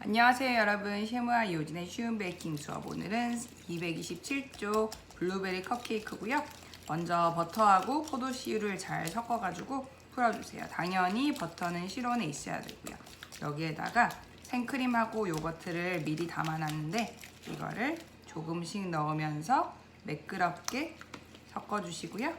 안녕하세요 여러분, 쉐무아 이호진의 쉬운 베이킹 수업. 오늘은 227쪽 블루베리 컵케이크고요. 먼저 버터하고 포도씨유를 잘 섞어가지고 풀어주세요. 당연히 버터는 실온에 있어야 되고요. 여기에다가 생크림하고 요거트를 미리 담아놨는데 이거를 조금씩 넣으면서 매끄럽게 섞어주시고요.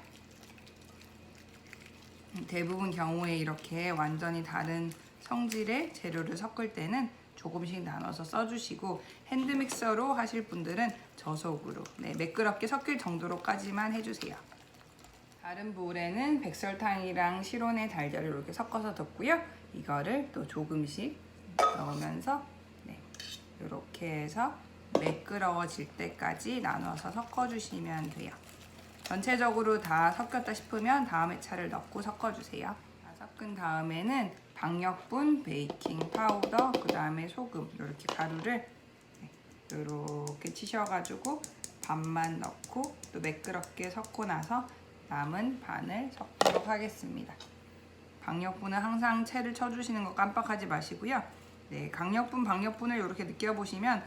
대부분 경우에 이렇게 완전히 다른 성질의 재료를 섞을 때는 조금씩 나눠서 써주시고, 핸드믹서로 하실 분들은 저속으로 매끄럽게 섞일 정도로까지만 해주세요. 다른 볼에는 백설탕이랑 실온의 달걀을 이렇게 섞어서 뒀고요. 이거를 또 조금씩 넣으면서 이렇게 해서 매끄러워질 때까지 나눠서 섞어주시면 돼요. 전체적으로 다 섞였다 싶으면 다음에 차를 넣고 섞어주세요. 다 섞은 다음에는 박력분, 베이킹 파우더, 그 다음에 소금, 이렇게 가루를 이렇게 치셔가지고 반만 넣고 또 매끄럽게 섞고 나서 남은 반을 섞도록 하겠습니다. 박력분은 항상 채를 쳐주시는 거 깜빡하지 마시고요. 강력분, 박력분을 이렇게 느껴보시면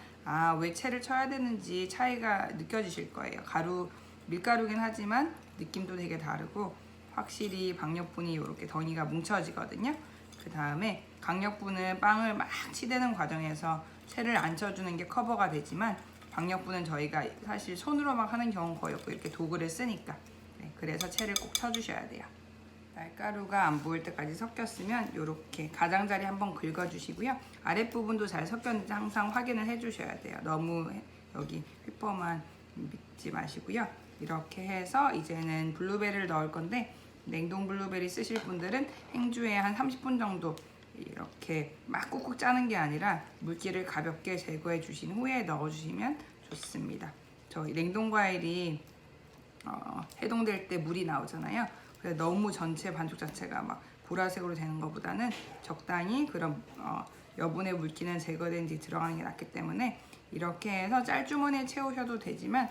왜 채를 쳐야 되는지 차이가 느껴지실 거예요. 밀가루긴 하지만 느낌도 되게 다르고 확실히 박력분이 이렇게 덩이가 뭉쳐지거든요. 그 다음에 강력분은 빵을 막 치대는 과정에서 채를 안 쳐주는 게 커버가 되지만, 박력분은 저희가 사실 손으로 막 하는 경우는 거의 없고 이렇게 도구를 쓰니까 그래서 채를 꼭 쳐주셔야 돼요. 날가루가 안 보일 때까지 섞였으면 이렇게 가장자리 한번 긁어주시고요. 아랫부분도 잘 섞였는지 항상 확인을 해주셔야 돼요. 너무 여기 휘퍼만 믿지 마시고요. 이렇게 해서 이제는 블루베리를 넣을 건데, 냉동 블루베리 쓰실 분들은 행주에 한 30분 정도 이렇게 막 꾹꾹 짜는 게 아니라 물기를 가볍게 제거해 주신 후에 넣어주시면 좋습니다. 저희 냉동 과일이 해동될 때 물이 나오잖아요. 그래서 너무 전체 반죽 자체가 막 보라색으로 되는 것보다는 적당히 그런 여분의 물기는 제거된 뒤 들어가는 게 낫기 때문에 이렇게 해서 짤주머니에 채우셔도 되지만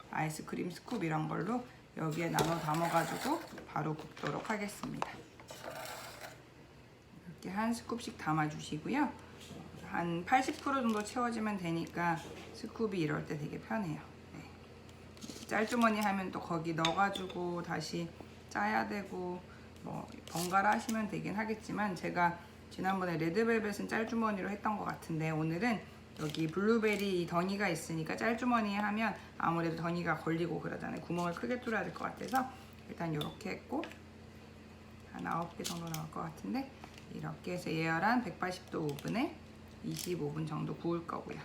아이스크림 스쿱 이런 걸로 여기에 나눠 담아가지고 바로 굽도록 하겠습니다. 이렇게 한 스쿱씩 담아주시고요. 한 80% 정도 채워지면 되니까 스쿱이 이럴 때 되게 편해요. 짤주머니 하면 또 거기 넣어가지고 다시 짜야 되고 번갈아 하시면 되긴 하겠지만, 제가 지난번에 레드벨벳은 짤주머니로 했던 것 같은데 오늘은 여기 블루베리 덩이가 있으니까 짤주머니에 하면 아무래도 덩이가 걸리고 그러잖아요. 구멍을 크게 뚫어야 될 것 같아서 일단 이렇게 했고, 한 9개 정도 나올 것 같은데 이렇게 해서 예열한 180도 오븐에 25분 정도 구울 거고요.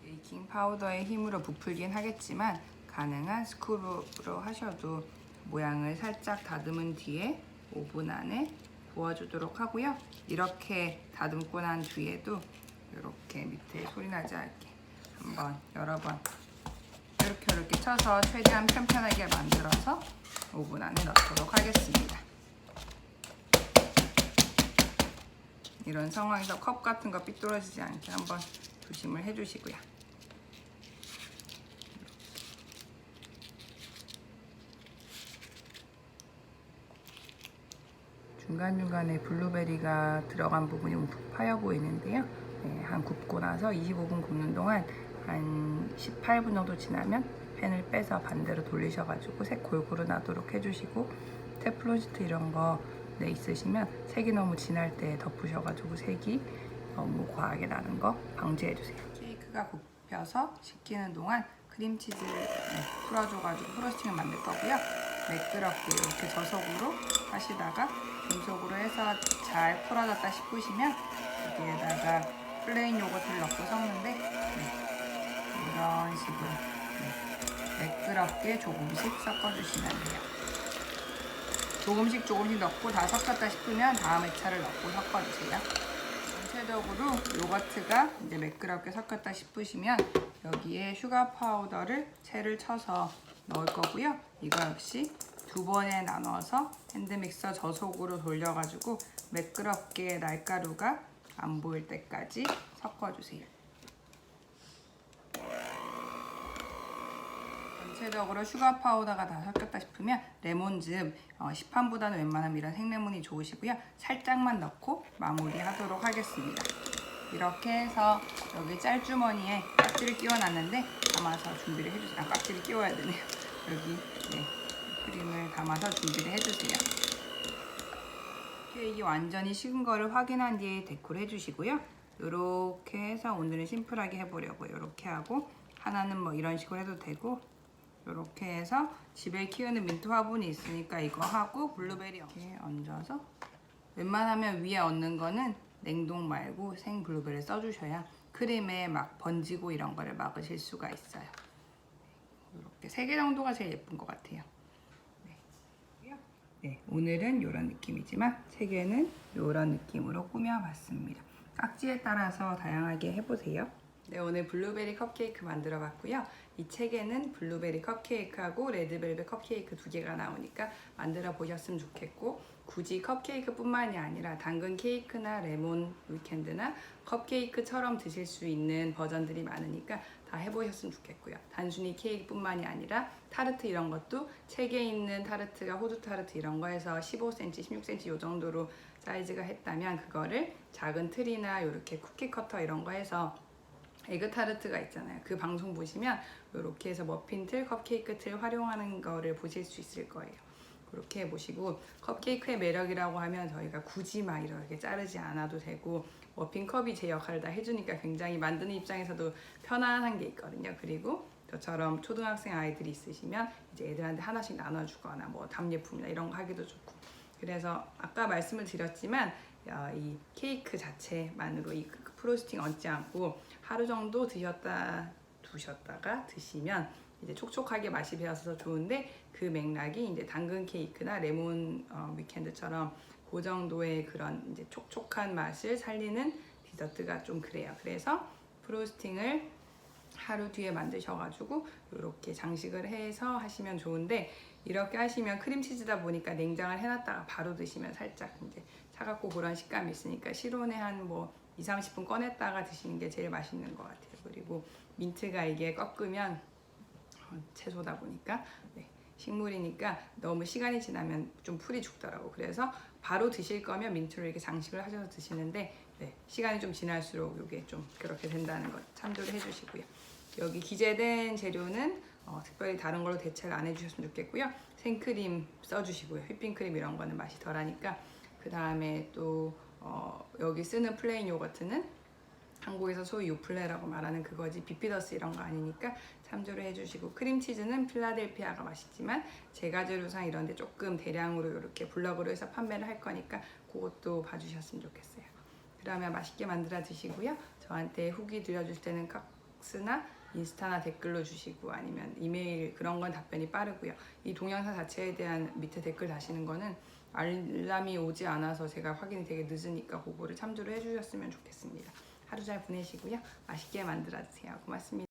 베이킹 파우더의 힘으로 부풀긴 하겠지만 가능한 스쿱으로 하셔도 모양을 살짝 다듬은 뒤에 오븐 안에 부어주도록 하고요. 이렇게 다듬고 난 뒤에도 이렇게 밑에 소리 나지 않게 한번 여러 번 이렇게 쳐서 최대한 편편하게 만들어서 오븐 안에 넣도록 하겠습니다. 이런 상황에서 컵 같은 거 삐뚤어지지 않게 한번 조심을 해주시고요. 중간중간에 블루베리가 들어간 부분이 움푹 파여 보이는데요. 한 굽고 나서 25분 굽는 동안 한 18분 정도 지나면 팬을 빼서 반대로 돌리셔가지고 색 골고루 나도록 해주시고, 테플론 시트 이런 거 있으시면 색이 너무 진할 때 덮으셔가지고 색이 너무 과하게 나는 거 방지해주세요. 케이크가 굽혀서 식히는 동안 크림치즈를 풀어줘가지고 프로스팅을 만들 거고요. 매끄럽게 이렇게 저속으로 하시다가 중속으로 해서 잘 풀어졌다 싶으시면 여기에다가 플레인 요거트를 넣고 섞는데 이런 식으로 매끄럽게 조금씩 섞어주시면 돼요. 조금씩 넣고 다 섞었다 싶으면 다음에 차를 넣고 섞어주세요. 전체적으로 요거트가 이제 매끄럽게 섞였다 싶으시면 여기에 슈가 파우더를 채를 쳐서 넣을 거고요. 이거 역시 2번에 나눠서 핸드믹서 저속으로 돌려가지고 매끄럽게 날가루가 안 보일 때까지 섞어주세요. 전체적으로 슈가 파우더가 다 섞였다 싶으면 레몬즙 시판보다는 웬만하면 이런 생레몬이 좋으시고요. 살짝만 넣고 마무리하도록 하겠습니다. 이렇게 해서 여기 짤주머니에 깍지를 끼워놨는데 담아서 준비를 해주세요. 깍지를 끼워야 되네요. 여기 크림을 담아서 준비를 해주세요. 케이크 완전히 식은 거를 확인한 뒤에 데코를 해주시고요. 이렇게 해서 오늘은 심플하게 해보려고요. 이렇게 하고 하나는 뭐 이런 식으로 해도 되고 이렇게 해서 집에 키우는 민트 화분이 있으니까 이거 하고 블루베리 이렇게 얹어서 웬만하면 위에 얹는 거는 냉동 말고 생 블루베리를 써주셔야 크림에 막 번지고 이런 거를 막으실 수가 있어요. 이렇게 3개 정도가 제일 예쁜 것 같아요. 네, 오늘은 이런 느낌이지만 책에는 이런 느낌으로 꾸며봤습니다. 깍지에 따라서 다양하게 해보세요. 네, 오늘 블루베리 컵케이크 만들어 봤고요. 이 책에는 블루베리 컵케이크하고 레드벨벳 컵케이크 2개가 나오니까 만들어 보셨으면 좋겠고, 굳이 컵케이크 뿐만이 아니라 당근 케이크나 레몬 위켄드나 컵케이크처럼 드실 수 있는 버전들이 많으니까 다 해보셨으면 좋겠고요. 단순히 케이크 뿐만이 아니라 타르트 이런 것도 책에 있는 타르트가 호두 타르트 이런 거에서 15cm, 16cm 이 정도로 사이즈가 했다면 그거를 작은 틀이나 이렇게 쿠키 커터 이런 거 해서 에그 타르트가 있잖아요. 그 방송 보시면 이렇게 해서 머핀 틀, 컵케이크 틀 활용하는 거를 보실 수 있을 거예요. 그렇게 해보시고, 컵케이크의 매력이라고 하면 저희가 굳이 막 이렇게 자르지 않아도 되고 머핀컵이 제 역할을 다 해주니까 굉장히 만드는 입장에서도 편안한 게 있거든요. 그리고 저처럼 초등학생 아이들이 있으시면 이제 애들한테 하나씩 나눠주거나 뭐 답례품이나 이런 거 하기도 좋고, 그래서 아까 말씀을 드렸지만 이 케이크 자체만으로 이 프로스팅 얹지 않고 하루 정도 두셨다가 드시면 이제 촉촉하게 맛이 배어서 좋은데, 그 맥락이 이제 당근 케이크나 레몬 위켄드처럼 그 정도의 그런 이제 촉촉한 맛을 살리는 디저트가 좀 그래요. 그래서 프로스팅을 하루 뒤에 만드셔가지고 이렇게 장식을 해서 하시면 좋은데, 이렇게 하시면 크림치즈다 보니까 냉장을 해놨다가 바로 드시면 살짝 이제 차갑고 그런 식감이 있으니까 실온에 한 뭐 2-30분 꺼냈다가 드시는 게 제일 맛있는 것 같아요. 그리고 민트가 이게 꺾으면 채소다 보니까 식물이니까 너무 시간이 지나면 좀 풀이 죽더라고. 그래서 바로 드실 거면 민트로 이렇게 장식을 하셔서 드시는데 시간이 좀 지날수록 이게 좀 그렇게 된다는 것 참조를 해주시고요. 여기 기재된 재료는 특별히 다른 걸로 대체를 안 해주셨으면 좋겠고요. 생크림 써주시고요. 휘핑크림 이런 거는 맛이 덜하니까. 그 다음에 또 여기 쓰는 플레인 요거트는 한국에서 소위 요플레라고 말하는 그거지 비피더스 이런 거 아니니까 참조를 해주시고, 크림치즈는 필라델피아가 맛있지만 제과 재료상 이런 데 조금 대량으로 이렇게 블럭으로 해서 판매를 할 거니까 그것도 봐주셨으면 좋겠어요. 그러면 맛있게 만들어 드시고요. 저한테 후기 들려줄 때는 칵스나 인스타나 댓글로 주시고, 아니면 이메일, 그런 건 답변이 빠르고요. 이 동영상 자체에 대한 밑에 댓글 다시는 거는 알람이 오지 않아서 제가 확인이 되게 늦으니까 그거를 참조를 해주셨으면 좋겠습니다. 하루 잘 보내시고요. 맛있게 만들어 드세요. 고맙습니다.